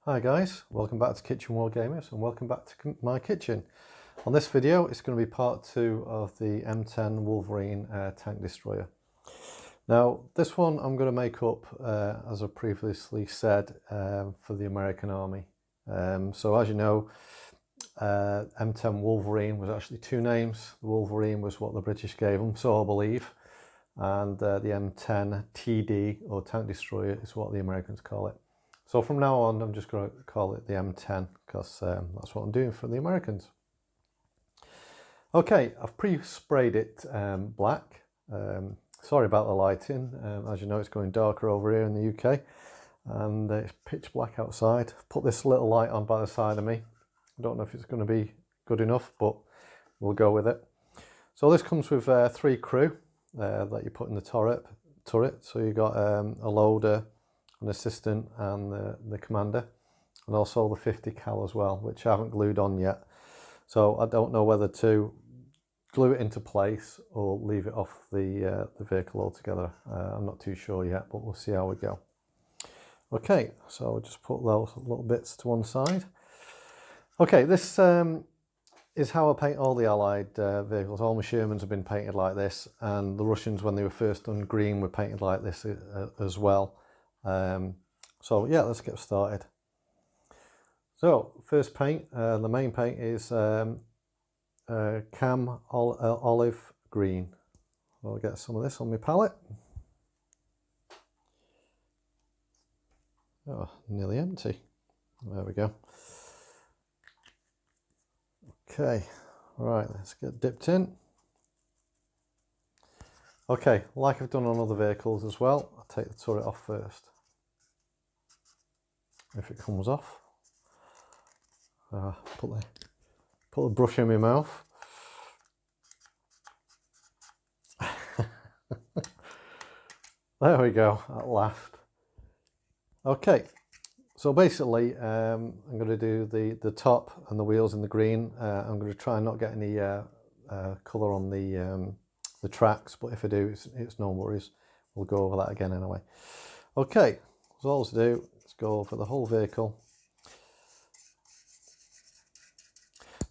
Hi guys, welcome back to Kitchen War Gamers and welcome back to my kitchen. On this video it's going to be part 2 of the M10 Wolverine tank destroyer. Now this one I'm going to make up, as I previously said, for the American Army. So as you know, M10 Wolverine was actually two names. The Wolverine was what the British gave them, so I believe, and the M10 TD or tank destroyer is what the Americans call it. So from now on, I'm just going to call it the M10 because that's what I'm doing for the Americans. Okay, I've pre-sprayed it black. Sorry about the lighting. As you know, it's going darker over here in the UK and it's pitch black outside. I've put this little light on by the side of me. I don't know if it's going to be good enough, but we'll go with it. So this comes with 3 crew that you put in the turret. So you've got a loader, an assistant and the commander, and also the 50 cal as well, which I haven't glued on yet. So I don't know whether to glue it into place or leave it off the vehicle altogether. I'm not too sure yet, but we'll see how we go. Okay, so I'll just put those little bits to one side. Okay, this is how I paint all the Allied vehicles. All my Shermans have been painted like this, and the Russians, when they were first done green, were painted like this as well. So yeah, let's get started. So first paint, the main paint is cam olive green. I'll get some of this on my palette. Oh, nearly empty. There we go. Okay, all right, let's get dipped in. Okay, like I've done on other vehicles as well, I'll take the turret off first. If it comes off, put the brush in my mouth. There we go, at last. Okay, so basically I'm going to do the top and the wheels in the green. I'm going to try and not get any colour on the tracks, but if I do, it's no worries. We'll go over that again anyway. Okay, so all to do is go over the whole vehicle.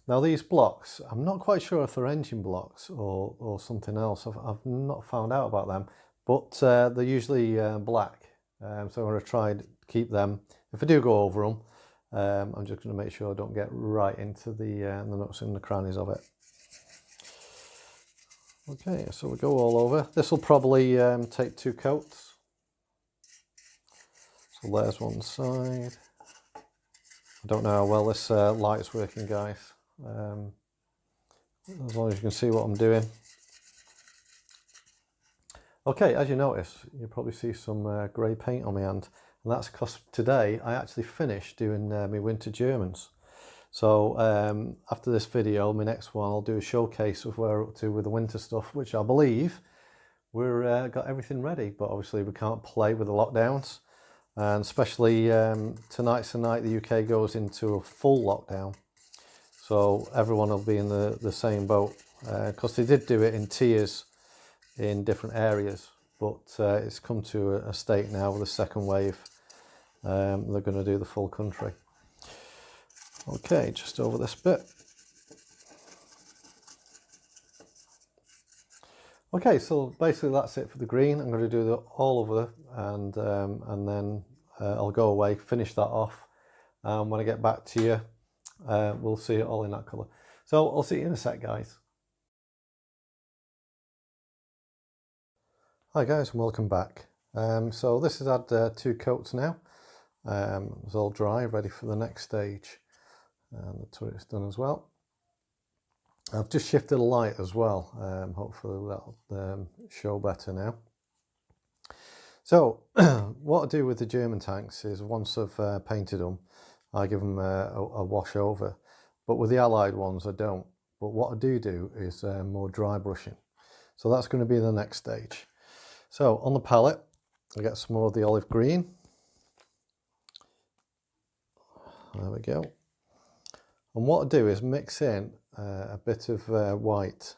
Now these blocks, I'm not quite sure if they're engine blocks or something else. I've not found out about them, but they're usually black. So I'm going to try to keep them. If I do go over them, I'm just going to make sure I don't get right into the nooks and the crannies of it. Okay, so we go all over. This will probably take 2 coats. So there's one side. I don't know how well this light's working, guys. As long as you can see what I'm doing. Okay, as you notice, you probably see some grey paint on my hand, and that's because today I actually finished doing my winter Germans. So after this video, my next one, I'll do a showcase of where we're up to with the winter stuff, which I believe we're got everything ready, but obviously we can't play with the lockdowns, and especially tonight's the night the UK goes into a full lockdown. So everyone will be in the same boat, because they did do it in tiers in different areas, but it's come to a state now with the second wave. They're going to do the full country. Okay, just over this bit. Okay, so basically that's it for the green. I'm going to do that all over, and then I'll go away, finish that off. When I get back to you, we'll see it all in that colour. So I'll see you in a sec, guys. Hi guys, and welcome back. So this has had 2 coats now. It's all dry, ready for the next stage. And the turret's done as well. I've just shifted a light as well. Hopefully that'll show better now. So what I do with the German tanks is once I've painted them, I give them a wash over. But with the Allied ones, I don't. But what I do is more dry brushing. So that's going to be the next stage. So on the palette, I get some more of the olive green. There we go. And what I do is mix in a bit of white.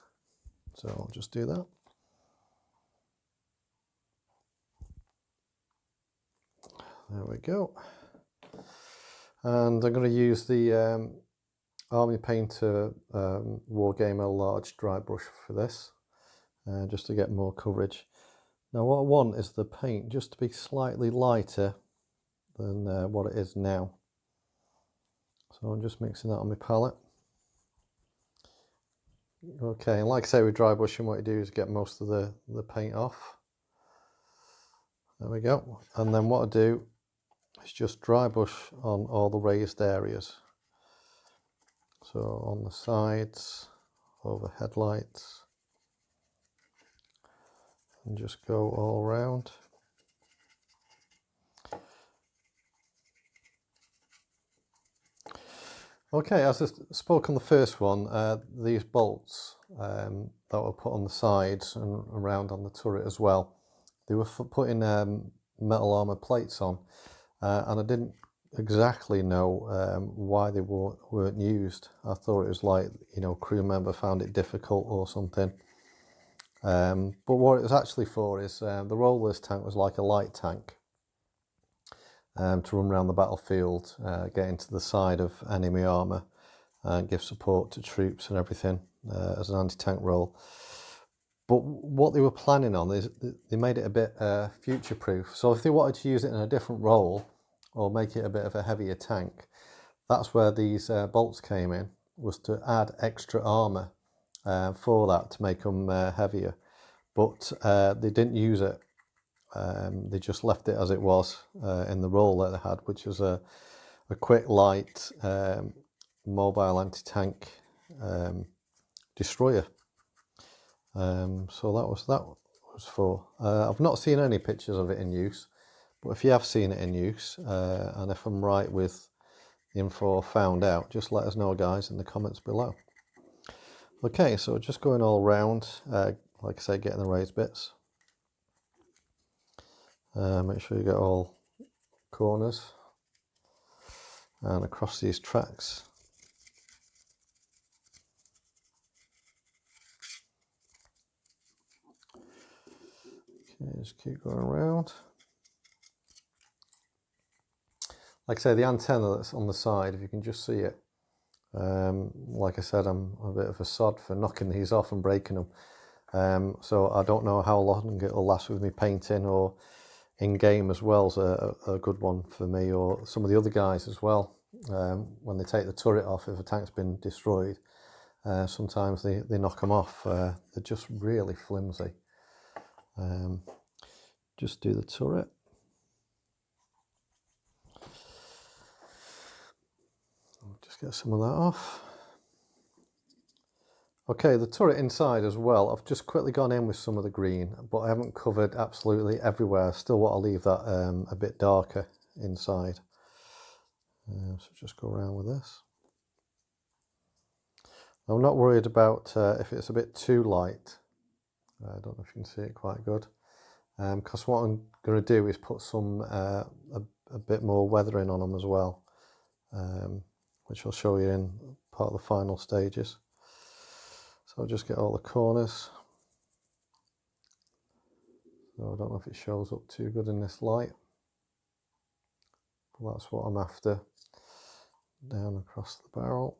So I'll just do that. There we go. And I'm going to use the Army Painter Wargamer large dry brush for this, just to get more coverage. Now what I want is the paint just to be slightly lighter than what it is now. So I'm just mixing that on my palette. Okay, and like I say with dry brushing, what you do is get most of the paint off. There we go. And then what I do is just dry brush on all the raised areas. So on the sides, over headlights, and just go all around. Okay, as I spoke on the first one, these bolts that were put on the sides and around on the turret as well, they were putting metal armour plates on, and I didn't exactly know why they weren't used. I thought it was like, you know, crew member found it difficult or something. But what it was actually for is the role of this tank was like a light tank. To run around the battlefield, get into the side of enemy armour, and give support to troops and everything as an anti-tank role. But what they were planning on is they made it a bit future-proof. So if they wanted to use it in a different role or make it a bit of a heavier tank, that's where these bolts came in, was to add extra armour for that to make them heavier. But they didn't use it. They just left it as it was in the role that they had, which was a quick, light, mobile anti-tank destroyer. So that was for. I've not seen any pictures of it in use, but if you have seen it in use, and if I'm right with the info I found out, just let us know, guys, in the comments below. Okay, so just going all around, like I say, getting the raised bits. Make sure you get all corners and across these tracks. Okay, just keep going around. Like I say, the antenna that's on the side, if you can just see it. Like I said, I'm a bit of a sod for knocking these off and breaking them. So I don't know how long it'll last with me painting, or in game as well is a good one for me, or some of the other guys as well. When they take the turret off, if a tank's been destroyed, sometimes they knock them off. They're just really flimsy. Just do the turret. Just get some of that off. Okay, the turret inside as well, I've just quickly gone in with some of the green, but I haven't covered absolutely everywhere. I still want to leave that a bit darker inside. So just go around with this. I'm not worried about if it's a bit too light. I don't know if you can see it quite good. Because what I'm going to do is put some a bit more weathering on them as well, which I'll show you in part of the final stages. So I'll just get all the corners. So I don't know if it shows up too good in this light, but that's what I'm after. Down across the barrel.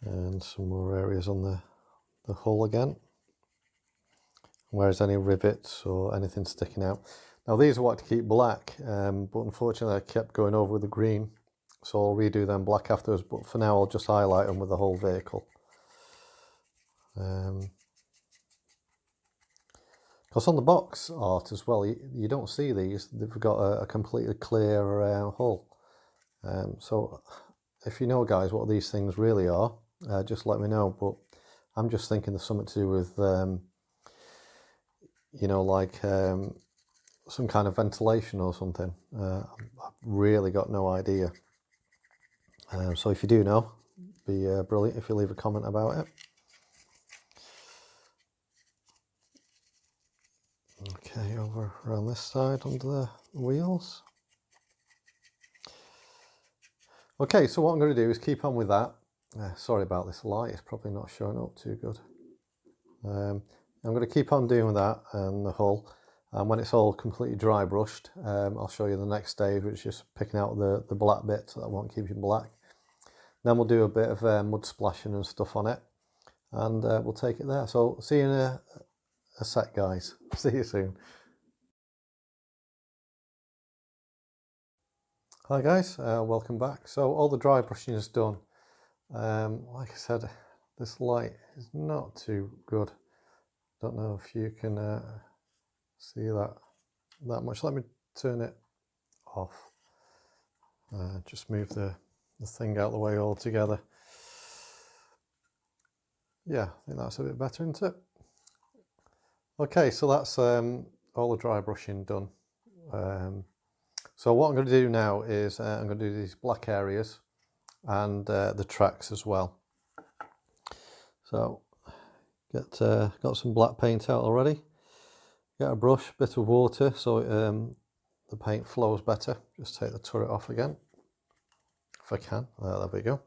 And some more areas on the hull again, whereas any rivets or anything sticking out. Now these I want to keep black, but unfortunately I kept going over with the green, so I'll redo them black afterwards, but for now I'll just highlight them with the whole vehicle. Because on the box art as well, you don't see these, they've got a completely clear hull. So if you know, guys, what these things really are, just let me know. But I'm just thinking there's something to do with, you know, like some kind of ventilation or something. I've really got no idea. So if you do know, be brilliant if you leave a comment about it. Okay, over around this side under the wheels. Okay, so what I'm going to do is keep on with that. Sorry about this light, it's probably not showing up too good. I'm going to keep on doing that and the hull. And when it's all completely dry brushed, I'll show you the next stage, which is just picking out the black bits that won't keep in black. Then we'll do a bit of mud splashing and stuff on it, and we'll take it there. So see you in a sec, guys. See you soon. Hi guys, welcome back. So all the dry brushing is done. Like I said, this light is not too good. Don't know if you can see that much. Let me turn it off. Just move the thing out of the way altogether. Yeah, I think that's a bit better, isn't it? Okay, so that's all the dry brushing done. So what I'm going to do now is I'm going to do these black areas and the tracks as well. So got some black paint out already. Get a brush, bit of water so the paint flows better. Just take the turret off again, if I can. There we go.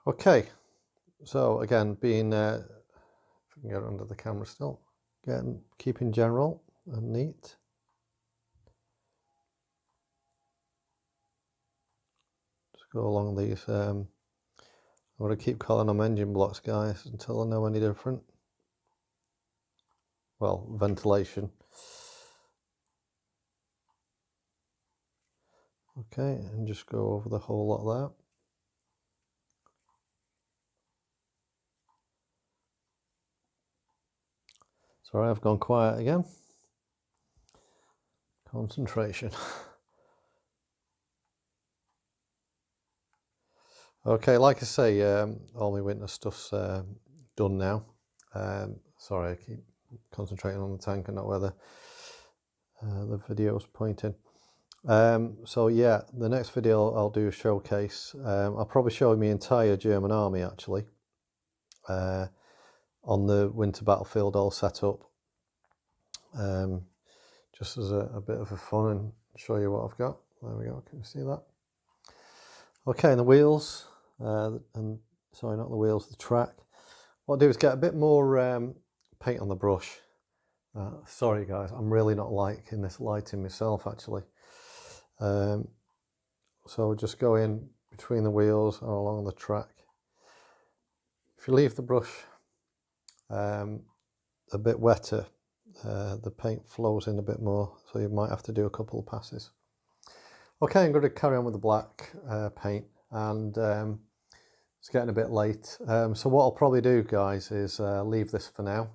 Okay, so again, being if I can get it under the camera still, keeping general and neat. Go along these. I'm going to keep calling them engine blocks, guys, until I know any different. Well, ventilation. Okay, and just go over the whole lot there. Sorry, I've gone quiet again. Concentration. Okay, like I say, all my winter stuff's done now. Sorry, I keep concentrating on the tank and not where the video's pointing. So yeah, the next video I'll do a showcase. I'll probably show my entire German army actually on the winter battlefield all set up, just as a bit of a fun, and show you what I've got. There we go, can you see that? Okay, and the wheels, and sorry, not the wheels, the track. What I'll do is get a bit more paint on the brush. Sorry guys, I'm really not liking this lighting myself actually. So just go in between the wheels and along the track. If you leave the brush a bit wetter, the paint flows in a bit more, so you might have to do a couple of passes. Okay, I'm going to carry on with the black paint, and it's getting a bit late. So what I'll probably do, guys, is leave this for now.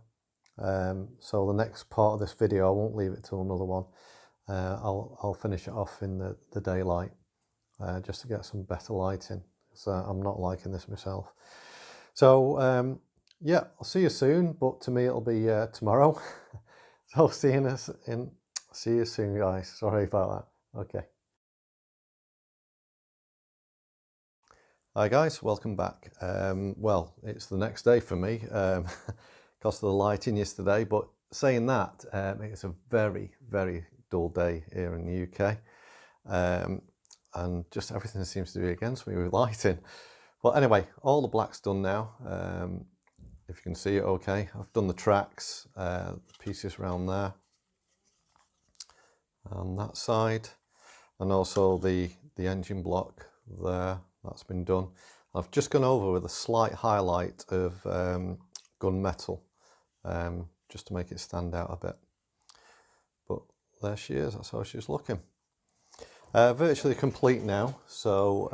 So the next part of this video, I won't leave it till another one. I'll finish it off in the daylight, just to get some better lighting. So I'm not liking this myself. So yeah, I'll see you soon, but to me it'll be tomorrow. So see you soon, guys. Sorry about that. Okay. Hi guys, welcome back. Well, it's the next day for me because of the lighting yesterday, but saying that, it's a very, very dull day here in the UK, and just everything seems to be against me with lighting. Well, anyway, all the black's done now. If you can see it okay, I've done the tracks, the pieces around there on that side, and also the engine block there. That's been done. I've just gone over with a slight highlight of gunmetal, just to make it stand out a bit. But there she is, that's how she's looking. Virtually complete now, so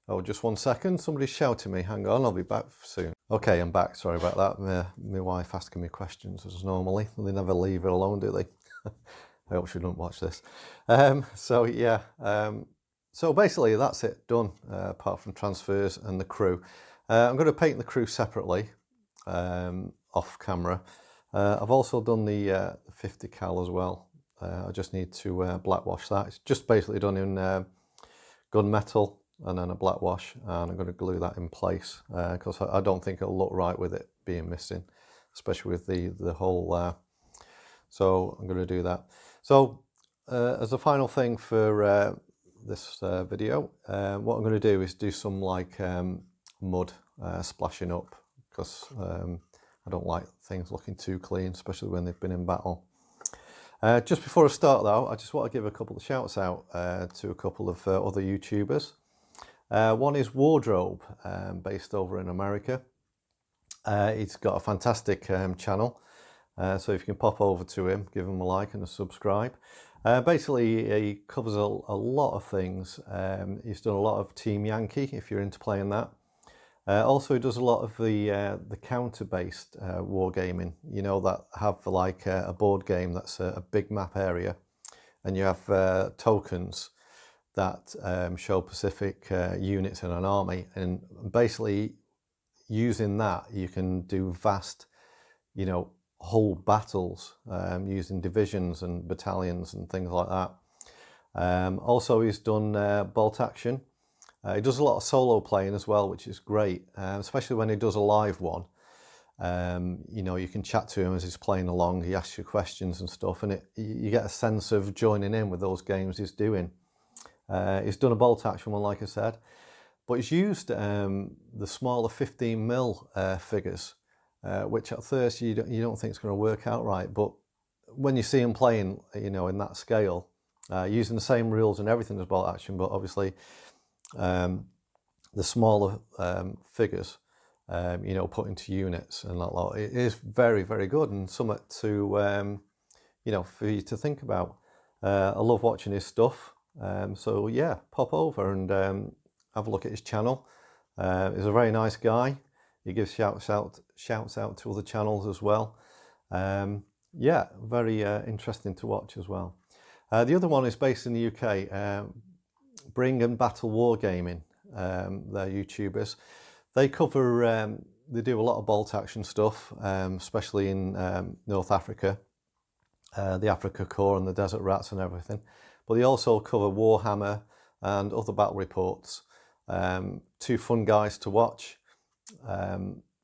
oh, just 1 second, somebody's shouting me, hang on, I'll be back soon. Okay, I'm back, sorry about that. My wife asking me questions as normally, they never leave her alone, do they? I hope she doesn't watch this. So yeah, so basically that's it, done, apart from transfers and the crew. I'm going to paint the crew separately, off camera. I've also done the 50 cal as well. I just need to black wash that. It's just basically done in gunmetal and then a black wash, and I'm going to glue that in place because I don't think it'll look right with it being missing, especially with the hole. So I'm going to do that. So as a final thing for this video, what I'm going to do is do some like mud splashing up, because I don't like things looking too clean, especially when they've been in battle. Just before I start though, I just want to give a couple of shouts out to a couple of other YouTubers. One is Wardrobe, based over in America. He's got a fantastic channel, so if you can pop over to him, give him a like and a subscribe. Basically, he covers a lot of things. He's done a lot of Team Yankee, if you're into playing that. Also, he does a lot of the counter-based wargaming, you know, that have like a board game that's a big map area, and you have tokens that show specific units in an army, and basically using that you can do vast, you know, whole battles using divisions and battalions and things like that. Also, he's done bolt action. He does a lot of solo playing as well, which is great, especially when he does a live one. You know, you can chat to him as he's playing along, he asks you questions and stuff, and you get a sense of joining in with those games he's doing. He's done a bolt action one, like I said, but he's used the smaller 15mm figures, which at first you don't think it's going to work out right, but when you see him playing, you know, in that scale, using the same rules and everything as bolt action, but obviously the smaller figures, you know, put into units and that lot, it is very, very good and something to, you know, for you to think about. I love watching his stuff, so yeah, pop over and have a look at his channel. He's a very nice guy. He gives shouts out to other channels as well. Yeah, very interesting to watch as well. The other one is based in the UK. Bring and Battle Wargaming, they're YouTubers. They cover, they do a lot of bolt action stuff, especially in North Africa, the Africa Corps and the Desert Rats and everything. But they also cover Warhammer and other battle reports. Two fun guys to watch,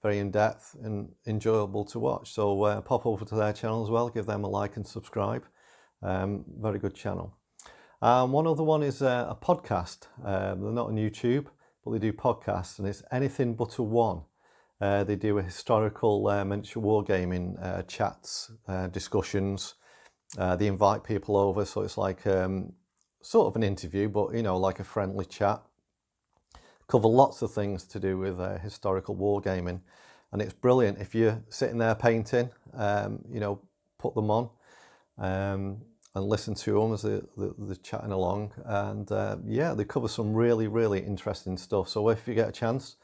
very in-depth and enjoyable to watch. So pop over to their channel as well, give them a like and subscribe. Very good channel. One other one is a podcast. They're not on YouTube, but they do podcasts, and it's Anything But a One. They do a historical miniature wargaming chats, discussions. They invite people over, so it's like sort of an interview, but you know, like a friendly chat. Cover lots of things to do with historical wargaming, and it's brilliant if you're sitting there painting. You know, put them on. And listen to them as they're chatting along, and yeah, they cover some really, really interesting stuff. So if you get a chance,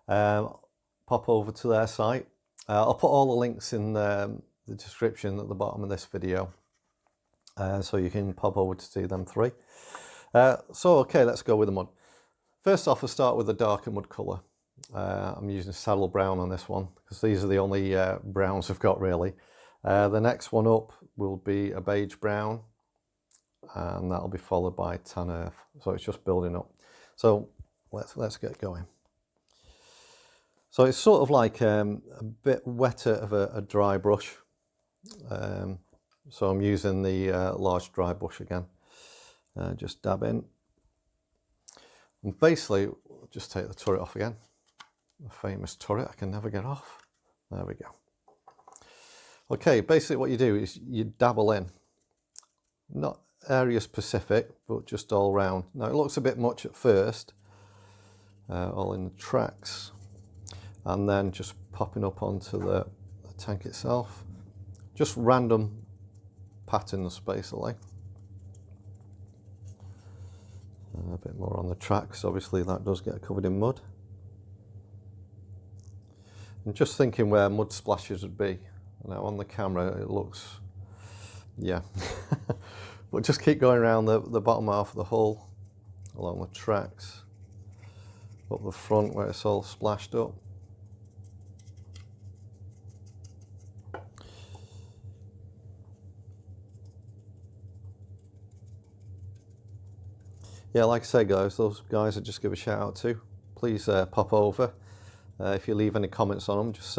pop over to their site. I'll put all the links in the description at the bottom of this video, so you can pop over to see them three. So okay, let's go with the mud. First off, I'll start with a darker mud colour. I'm using saddle brown on this one because these are the only browns I've got really. The next one up will be a beige brown, and that'll be followed by tan earth. So it's just building up. So let's get going. So it's sort of like a bit wetter of a dry brush. So I'm using the large dry brush again. Just dab in. And basically, just take the turret off again. The famous turret I can never get off. There we go. Okay, basically what you do is you dabble in, not area specific, but just all round. Now it looks a bit much at first, all in the tracks, and then just popping up onto the tank itself. Just random patterns basically. A bit more on the tracks, obviously that does get covered in mud. And just thinking where mud splashes would be. Now on the camera it looks, yeah, but just keep going around the bottom half of the hull, along the tracks, up the front where it's all splashed up. Yeah, like I say guys, those guys I just give a shout out to. Please pop over. If you leave any comments on them, just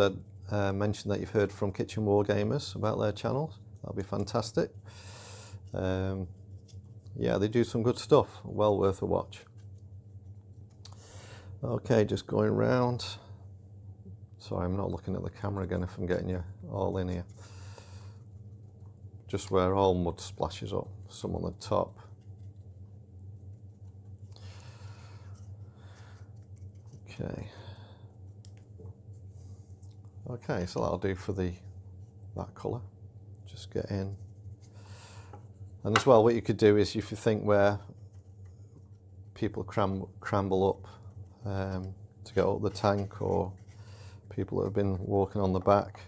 mention that you've heard from Kitchen Wargamers about their channels. That'll be fantastic. Yeah, they do some good stuff. Well worth a watch. Okay, just going around. Sorry, I'm not looking at the camera again if I'm getting you all in here. Just where all mud splashes up, some on the top. Okay. Okay, so that'll do for that colour. Just get in. And as well, what you could do is, if you think where people cramble up to get up the tank, or people that have been walking on the back,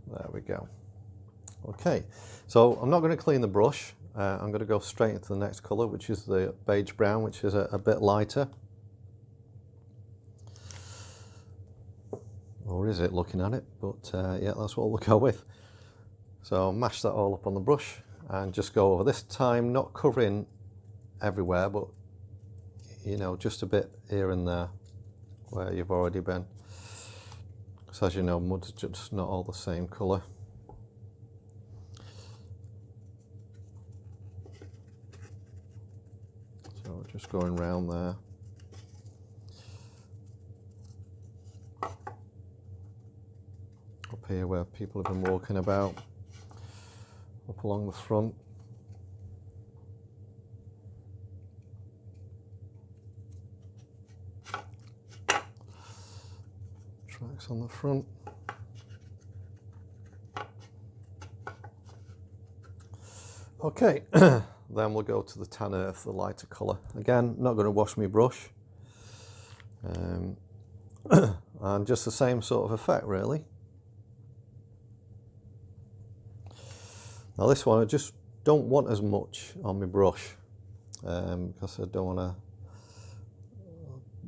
there we go. Okay, so I'm not going to clean the brush. I'm going to go straight into the next colour, which is the beige brown, which is a bit lighter. Or is it, looking at it? But yeah, that's what we'll go with. So mash that all up on the brush and just go over, this time not covering everywhere, but you know, just a bit here and there where you've already been. Because as you know, mud's just not all the same colour. So just going round there. Up here where people have been walking about, up along the front. Tracks on the front. Okay, then we'll go to the tan earth, the lighter colour. Again, not going to wash my brush. And just the same sort of effect, really. Now this one I just don't want as much on my brush because I don't want to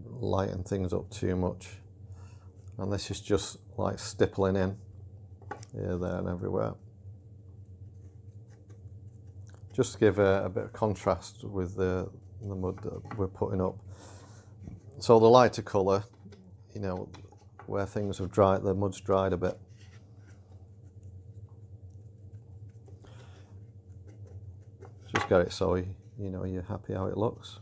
lighten things up too much. And this is just like stippling in here, there and everywhere. Just to give a bit of contrast with the mud that we're putting up. So the lighter colour, you know, where things have dried, the mud's dried a bit. Just get it so you know you're happy how it looks.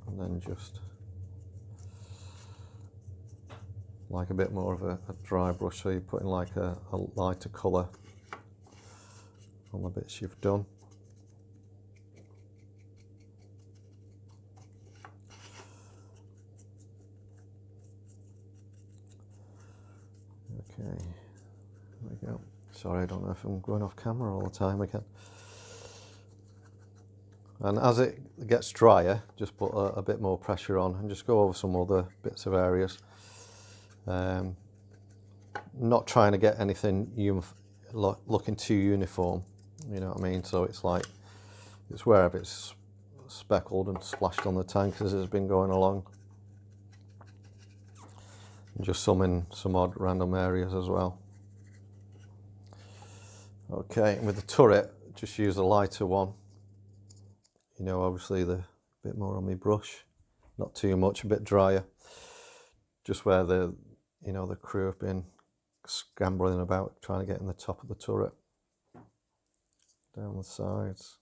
And then just like a bit more of a dry brush, so you're putting like a lighter colour on the bits you've done. Okay, there we go. Sorry, I don't know if I'm going off camera all the time again. And as it gets drier, just put a bit more pressure on and just go over some other bits of areas. Not trying to get anything looking too uniform, you know what I mean? So it's like, it's wherever it's speckled and splashed on the tank as it's been going along. And just some in some odd random areas as well. Okay, and with the turret, just use a lighter one. You know, obviously the bit more on my brush, not too much, a bit drier. Just where the, you know, the crew have been scrambling about trying to get in the top of the turret. Down the sides.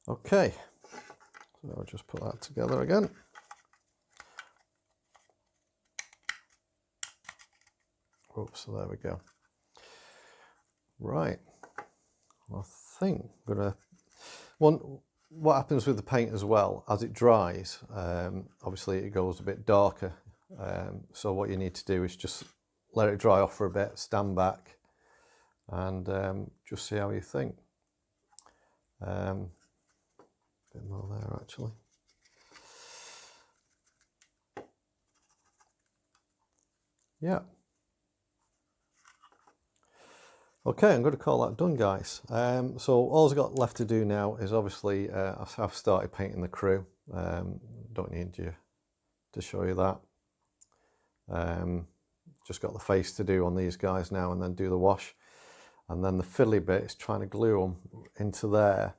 Okay, so I'll just put that together again. Oops, so there we go. Right, I think I'm gonna, what happens with the paint as well, as it dries, obviously it goes a bit darker. So what you need to do is just let it dry off for a bit, stand back, and just see how you think. A bit more there actually. Yeah. Okay, I'm going to call that done, guys. So all I've got left to do now is obviously I've started painting the crew. Don't need you to show you that. Just got the face to do on these guys now, and then do the wash. And then the fiddly bit is trying to glue them into there.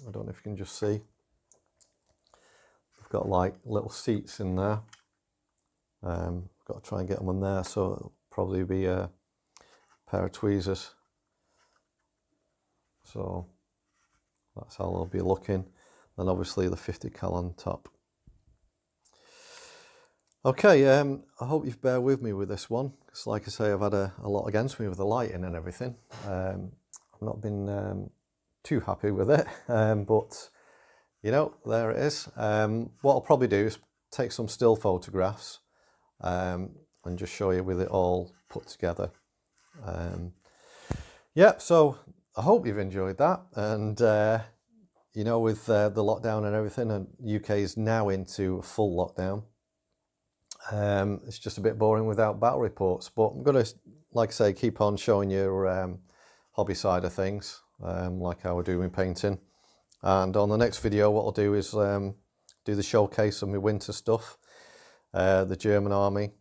I don't know if you can just see. I've got like little seats in there. Got to try and get them on there, so it'll probably be a pair of tweezers. So that's how they'll be looking. Then obviously the 50 cal on top. Okay, I hope you've bear with me with this one, because like I say, I've had a lot against me with the lighting and everything. I've not been too happy with it, but you know, there it is. What I'll probably do is take some still photographs and just show you with it all put together. Yeah, so I hope you've enjoyed that. And you know, with the lockdown and everything, and UK is now into a full lockdown. It's just a bit boring without battle reports, but I'm going to, like I say, keep on showing you hobby side of things, like how we're doing painting. And on the next video, what I'll do is do the showcase of my winter stuff, the German army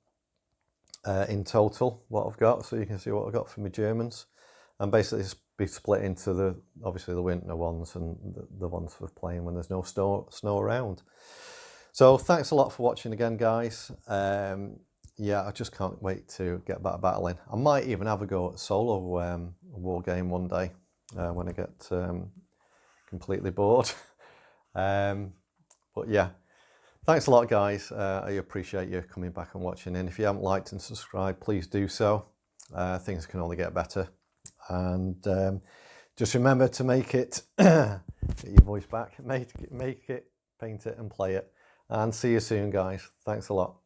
in total, what I've got, so you can see what I've got for my Germans, and basically it's be split into obviously the winter ones and the ones for playing when there's no snow around. So thanks a lot for watching again, guys. Yeah, I just can't wait to get back battling. I might even have a go at solo war game one day when I get completely bored. But yeah, thanks a lot, guys. I appreciate you coming back and watching. And if you haven't liked and subscribed, please do so. Things can only get better. And just remember to make it, get your voice back, make it, paint it and play it. And see you soon, guys. Thanks a lot.